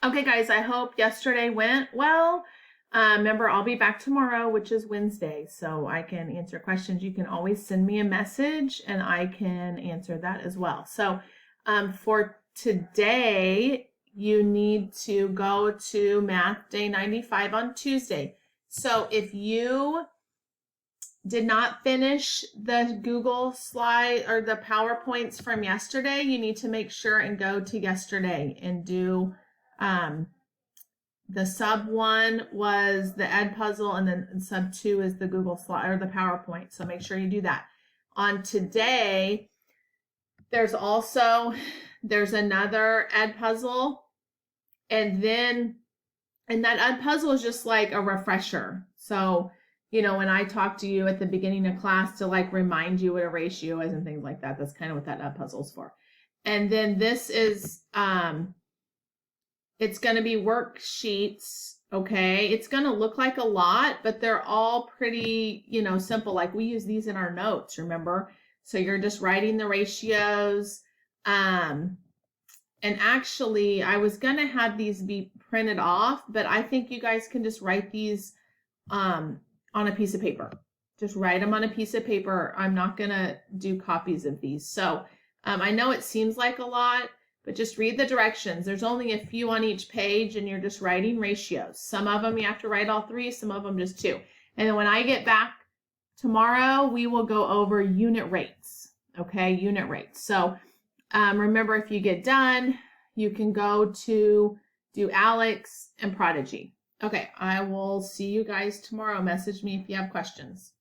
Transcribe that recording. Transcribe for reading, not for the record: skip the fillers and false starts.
Okay, guys, I hope yesterday went well. Remember, I'll be back tomorrow, which is Wednesday, so I can answer questions. You can always send me a message and I can answer that as well. So, for today, you need to go to Math Day 95 on Tuesday. So, if you did not finish the Google slide or the PowerPoints from yesterday, you need to make sure and go to yesterday and do the sub one was the Ed puzzle, and then sub two is the Google slide or the PowerPoint. So make sure you do that. On today, there's another Ed puzzle, and that Ed puzzle is just like a refresher. So, when I talk to you at the beginning of class to like remind you what a ratio is and things like that, that's kind of what that Ed puzzle is for. And then this is it's going to be worksheets, okay? It's going to look like a lot, but they're all pretty, simple. Like we use these in our notes, remember? So you're just writing the ratios. And actually, I was going to have these be printed off, but I think you guys can just write these on a piece of paper. Just write them on a piece of paper. I'm not going to do copies of these. So I know it seems like a lot, but just read the directions. There's only a few on each page, and you're just writing ratios. Some of them you have to write all three, some of them just two. And then when I get back tomorrow, we will go over unit rates, okay? Unit rates. So remember, if you get done, you can go to do ALEKS and Prodigy. Okay, I will see you guys tomorrow. Message me if you have questions.